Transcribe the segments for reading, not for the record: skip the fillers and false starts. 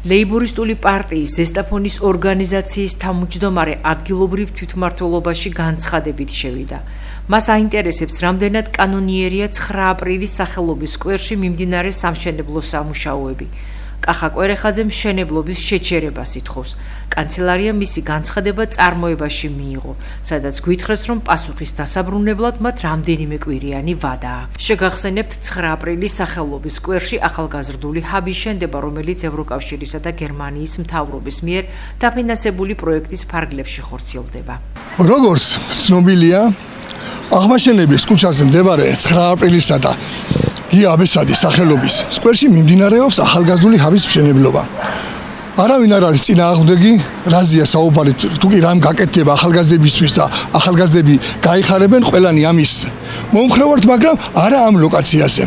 ლეიბორისტული პარტიის ზესტაფონის ორგანიზაციის თავმჯდომარე ადგილობრივ თვითმმართველობაში განცხადებით შევიდა. მას აინტერესებს, რამდენად კანონიერია 9 აპრილის სახელობის სკვერში მიმდინარე სამშენებლო სამუშაოები. კახა კვერეხაძემ მშენებლობის შეჩერებას ითხოვს. კანცელარია მისი განცხადება წარმოებაში მიიღო, სადაც გვითხრეს, რომ პასუხის დასაბრუნებლად მათ რამდენიმე კვირიანი ვადა აქვს. შეგახსენებთ 9 აპრილის სახელობის სკვერში ახალგაზრდული ჰაბი შენდება, რომელიც ევროკავშირისა და გერმანიის მთავრობის მიერ დაფინანსებული პროექტის ფარგლებში ხორციელდება. როგორც ცნობილია, აღმაშენების ქუჩაზე მდებარე 9 აპრილისა და გია აბესადის სახელობის სკვერში მიმდინარეობს ახალგაზრდული ჰაბის მშენებლობა. არავინ არ არის წინააღმდეგი, რაზეა საუბარი, თუ კი რამ გაკეთდება ახალგაზრდებისთვის და ახალგაზრდები გაიხარებენ, ყველანი ამის მომხრე ვართ, მაგრამ არა ამ ლოკაციაზე.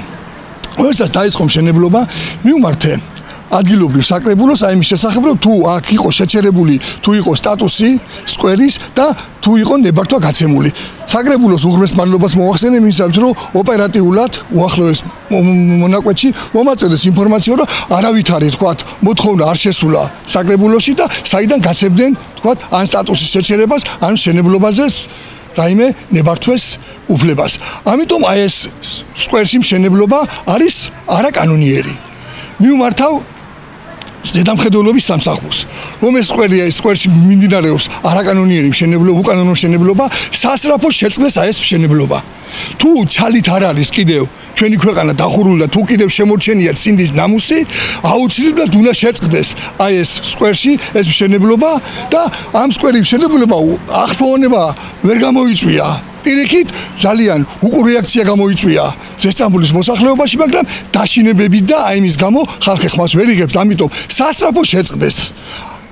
როდესაც დაიწყო მშენებლობა, მივმართე ადგილობრივ საკრებულოს აი მის შესახებ, რომ თუ აქ იყო შეჩერებული, თუ იყო სტატუსი სკვერის და თუ იყო ნებართვა გაცემული. საკრებულოს უღრმეს მადლობას მოვახსენე იმისათვის, რომ ოპერატიულად უახლოეს მონაკვეთში მომაწერეს ინფორმაცია, რომ არავითარი თქვათ მოთხოვნა არ შესულა საკრებულოში და საიდან გაცემდნენ თქვათ ან სტატუსის შეჩერებას, ან მშენებლობაზე რაიმე ნებართვეს უფლებას. ამიტომ აი ეს სკვერში მშენებლობა არის არაკანონიერი. მივმართავ ზედამხედველობის სამსახურს, რომ ეს სკვერში მიმდინარეობს არაკანონიერი მშენებლობა, უკანონო მშენებლობა, სასწრაფო შეწყდეს აი ეს მშენებლობა. თუ ჩალით არ არის კიდევ ჩვენი ქვეყანა დახურული და თუ კიდევ შემორჩენია ცინდის ნამუსი, აუცილებლად უნდა შეწყდეს აი ეს სკვერში ეს მშენებლობა და ამ სკვერის მშენებლობა აღფრთოვანება ვერ გამოიწვია. პირიქით ძალიან უკუ რეაქცია გამოიწვია ზესტამბულის მოსახლეობაში, მაგრამ დაშინებებით და აი მის გამო ხალხი ხმას ვერ იღებს, ამიტომ სასწრაფო შეწყდეს.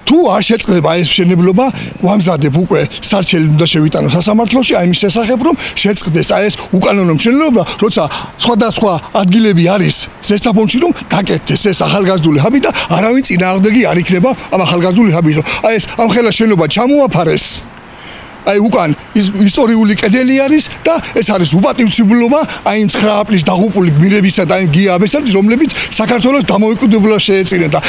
თუ არ შეწყდება ეს მშენებლობა, ვამზადებ უკვე სარჩელი უნდა შევიტანო სასამართლოში, აი მის შესახებ, რომ შეწყდეს აი ეს უკანონო მშენებლობა, როცა სხვადასხვა ადგილები არის ზესტაფონში, რომ გაკეთდეს ეს ახალგაზრდული ჰაბი და არავინ წინააღმდეგი არ იქნება ამ ახალგაზრდული ჰაბის, რომ აი ეს ამხელა შენობა ჩამოაფარეს. აი უკან ისტორიული კედელი არის და ეს არის უპატივცემულობა აი 9 აპრილის დაღუპული გმირებისა და აი გია აბესაძის, რომლებიც საქართველოს დამოუკიდებლობას შეეწირნენ და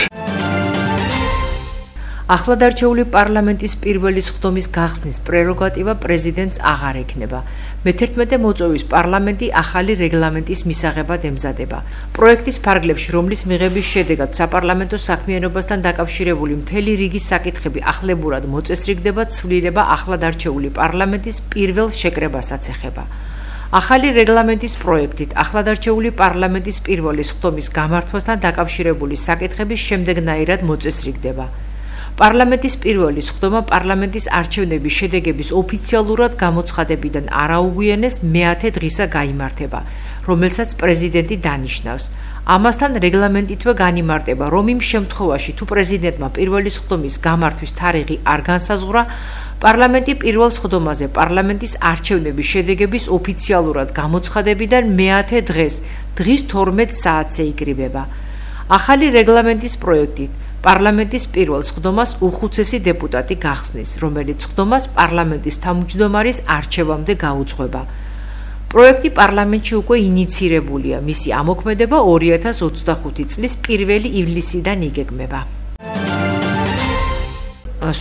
ახლადარჩეული პარლამენტის პირველი სხდომის გახსნის პრეროგატივა პრეზიდენტს აღარ ექნება. მე-11 მოწვევის პარლამენტი ახალი რეგლამენტის მისაღებად ემზადება. პროექტის ფარგლებში, რომლის მიღების შედეგად საპარლამენტო საქმიანობასთან დაკავშირებული მთელი რიგი საკითხები ახლებურად მოწესრიგდება, ცვლილება ახლადარჩეული პარლამენტის პირველ შეკრებასაც ეხება. ახალი რეგლამენტის პროექტით ახლადარჩეული პარლამენტის პირველი სხდომის გამართვასთან დაკავშირებული საკითხები შემდეგნაირად მოწესრიგდება. პარლამენტის პირველი სხდომა პარლამენტის არჩევნების შედეგების ოფიციალურად გამოცხადებიდან არაუგვიანეს მე-10 დღისა გაიმართება, რომელსაც პრეზიდენტი დანიშნავს. ამასთან რეგლამენტითვე განიმარტება, რომ იმ შემთხვევაში, თუ პრეზიდენტმა პირველი სხდომის გამართვის თარიღი არ განსაზღვრა, პარლამენტი პირველ სხდომაზე პარლამენტის არჩევნების შედეგების ოფიციალურად გამოცხადებიდან მე-10 დღეს, დღის 12 საათზე იკრიბება. ახალი რეგლამენტის პროექტით პარლამენტის პირველ სხდომას უხუცესი დეპუტატი გახსნის, რომელიც სხდომას პარლამენტის თავმჯდომარის არჩევამდე გაუძღვება. პროექტი პარლამენტში უკვე ინიცირებულია, მისი ამოქმედება 2025 წლის 1 ივლისიდან იგეგმება.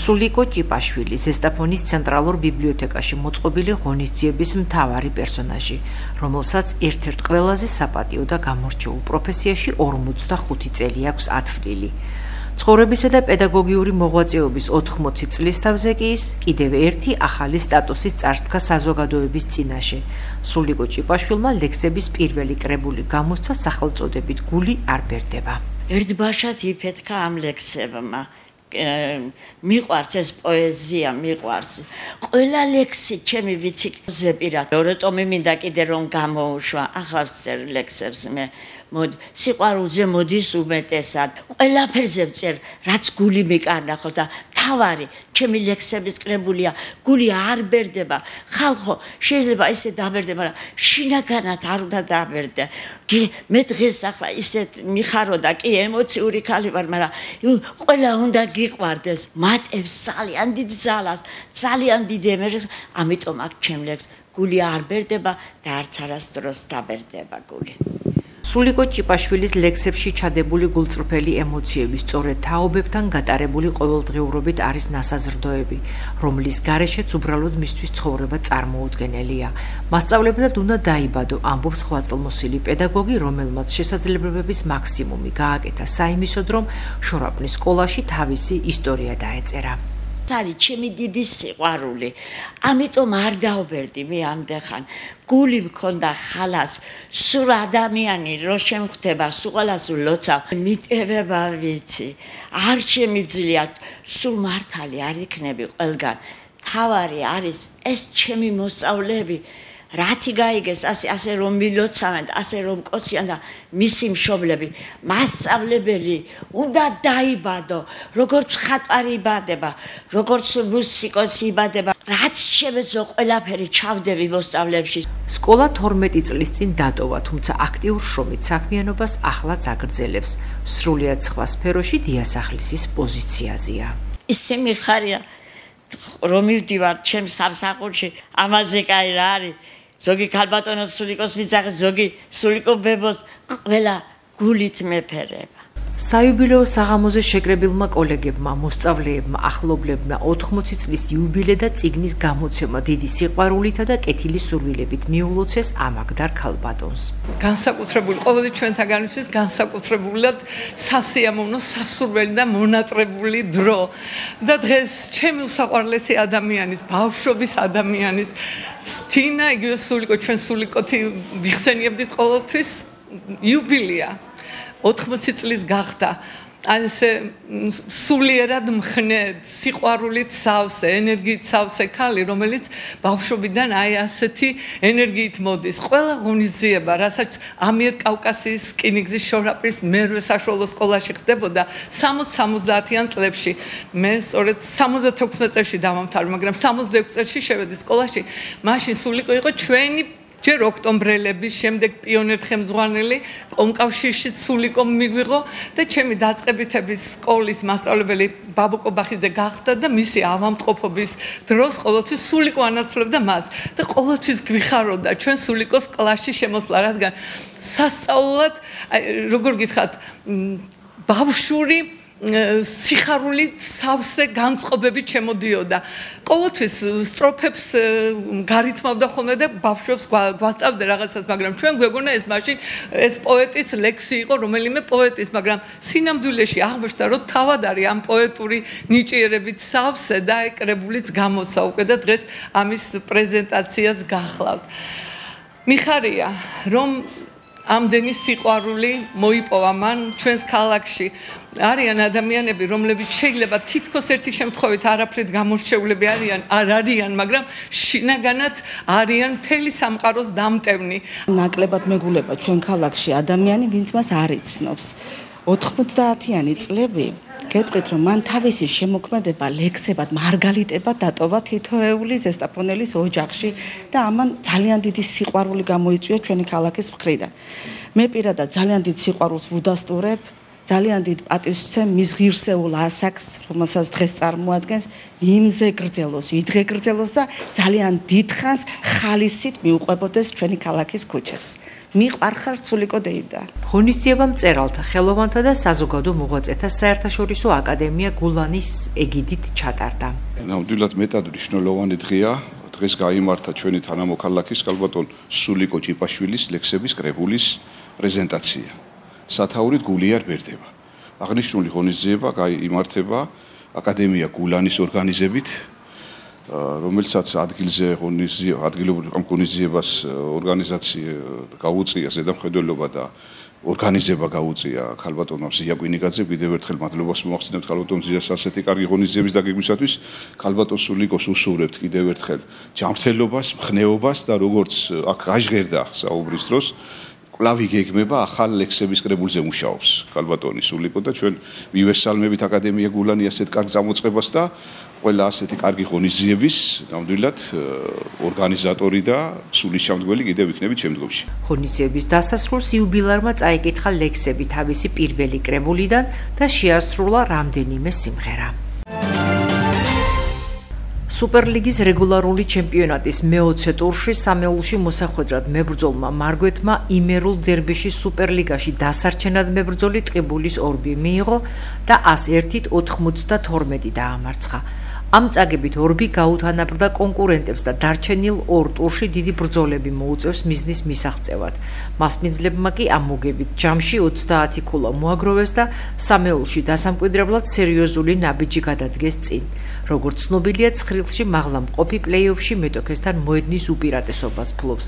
სულიკო ჭიპაშვილი, ზესტაფონის ცენტრალურ ბიბლიოთეკაში მოწყობილი ღონისძიების მთავარი პერსონაჟი, რომელსაც ერთ-ერთ ყველაზე საპატიო და გამორჩეულ პროფესიაში 45 წელი აქვს ათვლილი. ცხოვრებისა და პედაგოგიური მოღვაწეობის 80 წლის თავზე კი ის კიდევ ერთი ახალი სტატუსის წარსდგა საზოგადოების წინაშე. სულიკო ჭიპაშვილმა ლექსების პირველი კრებული გამოსცა სახელწოდებით გული არ ბერდება. ერთბაშად იფეთქა ამ ლექსებმა. მიყვარს ეს პოეზია, მიყვარს. ყველა ლექსი ჩემი ვიცი ზეპირად. როტომი მინდა კიდე რომ გამოუშვა ახალ ლექსებს მე. სიყვარულზე მოდის უმეტესად. ყველაფერზე ვწერ, რაც გული მიკარნახოს და თავარი ჩემი ლექსების კრებულია, გული არ ბერდება. ხალხო შეიძლება ისე დაბერდება, მაგრამ შინაგანად არ უნდა დაბერდე. მე დღეს ახლა ისეთ მიხარო და კი ემოციური ხალი ვარ, მაგრამ ყველა უნდა გიყვარდეს. მატებს ძალიან დიდ ძალას, ძალიან დიდ ენერგიას, ამიტომ აქ ჩემ ლექსს გული არ ბერდება და არც არასდროს დაბერდება გული. სულიკო ჭიპაშვილის ლექსებში ჩადებული გულწრფელი ემოციები სწორედ თაობებთან გატარებული ყოველდღიურობით არის ნასაზრდოები, რომლის გარეშეც უბრალოდ მისთვის ცხოვრება წარმოუდგენელია. მასწავლებლად უნდა დაიბადო, ამბობს ხვაწლმოსილი პედაგოგი, რომელმაც შესაძლებლობების მაქსიმუმი გააკეთა საიმისოდ, რომ შორაპნის სკოლაში თავისი ისტორია დაეწერა. არის ჩემი დიდი სიყვარული. ამიტომ არ დავბერდი მე ამდახან. გული მქონდა ხალას, სულ ადამიანი რო შემხვდება, სულ ყველას ვლოცავ. მიტევება ვიცი. არ შემიძლია სულ მართალი არ იქნები ყველგან. თავარი არის ეს ჩემი მოსწავლეები. რათი გაიგეს ასე რომ მილოცავენ, ასე რომ კოციან და მისი მშობლები, მასწავლებელი უნდა დაიბადო, როგორც ხატვარი იბადება, როგორც მუსიკოსი იბადება, რაც შემეძლო ყველაფერი ჩავდები მოსწავლეებში. სკოლა 12 წლის წინ დატოვა, თუმცა აქტიურ შრომით საქმიანობას ახლა აგრძელებს. სრულიად სხვა სფეროში დიასახლისის პოზიციაზეა. ისე მიხარია რომ მივდივარ ჩემს სამსახურში, ამაზე კაი რა არის. ზოგი ქალბატონოს სულიკოს მიცაღე, ზოგი სულიკო ბებოს, ყველა გულით მეფერება. საიუბილეო საღამოზე შეკრებილმა კოლეგებმა, მოსწავლეებმა, ახლობლებმა 80 წლის იუბილე და წიგნის გამოცემა დიდი სიყვარულითა და კეთილი სურვილებით მიულოცეს ამაგდარ ქალბატონს. განსაკუთრებული ყოველი ჩვენთაგანისთვის განსაკუთრებულად სასიამოვნო, სასურველი და მონატრებული დრო. და დღეს ჩემი უსაყვარლესი ადამიანის, ბავშვობის ადამიანის თინა, იგივე სულიკო, ჩვენ სულიკოთი ვიხსენიებდით ყოველთვის იუბილეა. 80 წლის გახდა. ასე სულიერად მხნედ, სიყვარულით სავსე, ენერგიით სავსე ქალი, რომელიც ბავშვობიდან აი ასეთი ენერგიით მოდის. ყველა ღონისძიება, რასაც ამიერკავკასიის რკინიგზის შორაპნის მერვე საშუალო სკოლაში ხდებოდა 60-70-იან წლებში. მე სწორედ 76 წელში დავამთავრე, მაგრამ 66 წელში შევედი სკოლაში. მაშინ სულიკო იყო ჩვენი ჯერ ოქტომბრელების, შემდეგ პიონერთხემძღვანელი, კომკავშირში სულიკო მიგვიღო და ჩემი დაწყებითების სკოლის მასწავლებელი ბაბუკო ბახიძე გახდა და მისი ავამტყოფობის დროს ყოველთვის სულიკო ანაცვლებდა მას და ყოველთვის გვიხაროდა ჩვენ სულიკოს კლასში შემოსვლა, რადგან სასწაულად, როგორ გითხრათ, ბავშვური სიხარულით სავსე განწყობებით შემოდიოდა. ყოველთვის სტროფებს გარითმავდა ხოლმე და ბავშვებს გვასწავდა რაღაცას, მაგრამ ჩვენ გვეგონა ეს მაშინ ეს პოეტის ლექსი იყო, რომელიმე პოეტის, მაგრამ სინამდვილეში აღმოჩნდა, რომ თავად არის ამ პოეტური ნიჭიერებით სავსე და ეკრებულიც გამოსა უკვე და დღეს ამის პრეზენტაციაც გახლავთ. მიხარია, რომ ამდენი სიყვარული მოიპოვა მან ჩვენს ქალაქში. არიან ადამიანები, რომლებიც შეიძლება თითქოს ერთი შემთხვევით არაფრით გამორჩეულები არ არიან, მაგრამ შინაგანად არიან მთელი სამყაროს დამტევნი. ნაკლებად მეგულება ჩვენ ქალაქში ადამიანი, ვინც მას არ იცნობს. 90-იანი წლები გეტყვით, რომ მან თავისი შემოქმედება ლექსებად, მარგალიტებად დატოვა თითოეული ზესტაფონელის ოჯახში და ამან ძალიან დიდი სიყვარული გამოიწვია ჩვენი ქალაქის მხრიდან. მე პირადად ძალიან დიდ სიყვარულს ვუდასტურებ, ძალიან დიდ პატივს ვცემ მის ღირსეულ ასაკს, რომელსაც დღეს წარმოადგენს, იმზე გრძელოს, იდღე გრძელოს და ძალიან დიდხანს ხალისით მიუყვებოდეს ჩვენი ქალაქის ქუჩებს. მიყვარხარ სულიკო დეიდა. ღონისძიება მწერალთა, ხელოვანთა და საზოგადო მოღვაწეთა საერთაშორისო აკადემია გულანის ეგიდით ჩატარდა. ნამდვილად მეტად მნიშვნელოვანი დღეა. დღეს გაიმართა ჩვენი თანამოქალაქის ქალბატონ სულიკო ჭიპაშვილის ლექსების კრებულის პრეზენტაცია. სათაურით გული არ ბერდება. აღნიშნული ღონისძიება გაიმართება აკადემია გულანის ორგანიზებით, რომელსაც ადგილობრივ ღონისძიებას ორგანიზაცია გაუწია ზედამხედველობა და ორგანიზება გაუწია ქალბატონმა ზია კვინიგაძე. კიდევ ერთხელ მადლობას მოახსენებთ ქალბატონ ზიას ასეთი კარგი ღონისძიების დაგეგმვისათვის. ქალბატონ სულიკოს უსურვებთ კიდევ ერთხელ ჯანმრთელობას, მხნეობას და როგორც აქ გაჟღერდა საუბრის დროს კვლავ იგეგმება ახალ ლექსების კრებულზე მუშაობს ქალბატონი სულიკო და ჩვენ მივესალმებით აკადემია გულანი ასეთ კარგ წამოწყებას და ყველა ასეთი კარგი ღონისძიების ნამდვილად ორგანიზატორი და სულისჩამდგმელი კიდევ იქნებით შემდგომში. ღონისძიების დასასრულს იუბილარმა წაიკითხა ლექსები თავისი პირველი კრებულიდან და შეასრულა რამდენიმე სიმღერა. სუპერლიგის რეგულარული ჩემპიონატის მე-20 ტურში სამეულში მოსახვედრად მებრძოლმა მარგვეთმა იმერულ დერბიშის სუპერლიგაში დასარჩენად მებრძოლი ტყიბულის 2 მიიღო და 101-92 დაამარცხა. ამ წაგებით ორბი გაუთანაბრდა კონკურენტებს და დარჩენილ 2 ტურში დიდი ბრძოლები მოუწევს მიზნის მისაღწევად. მასპინძლებმა კი ამ მოგებით ჯამში 30 ქულა მოაგროვეს და სამეულში დასამკვიდრებლად სერიოზული ნაბიჯი გადადგეს წინ. როგორც ცნობილია, ცხრილში მაღლა მყოფი პლეი-ოფში მეტოქესთან მოედნის უპირატესობას ფლობს.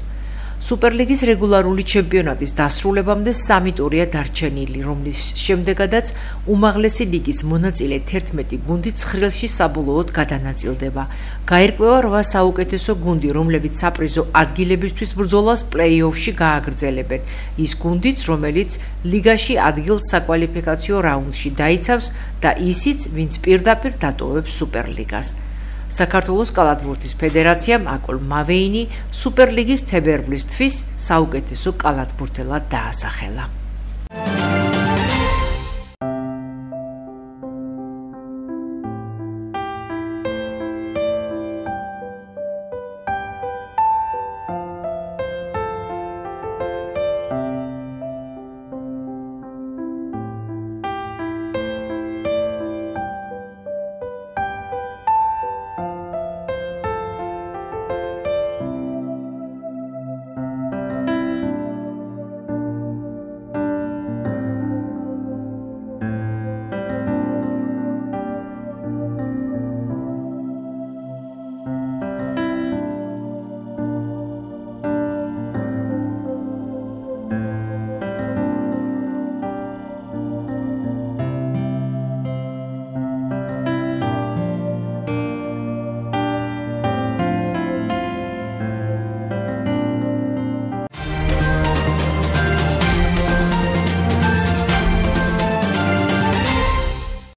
სუპერლიგის რეგულარული ჩემპიონატის დასრულებამდე 3 ტურია დარჩენილი, რომლის შემდეგადაც უმაღლესი ლიგის მონაწილე 11 გუნდი ცხრილში საბოლოოდ გადანაწილდება. გაირკვევა 8 საუკეთესო გუნდი, რომლებიც საპრიზო ადგილებისთვის ბრძოლას პლეი-ოფში გააგრძელებენ. ის გუნდიც, რომელიც ლიგაში ადგილს საკვალიფიკაციო რაუნდში დაიცავს და ისიც, ვინც პირდაპირ დატოვებს სუპერლიგას. საქართველოს კალათბურთის ფედერაციამ აკოლ მავეინი სუპერლიგის თებერვლის თვის საუკეთესო კალათბურთელად დაასახელა.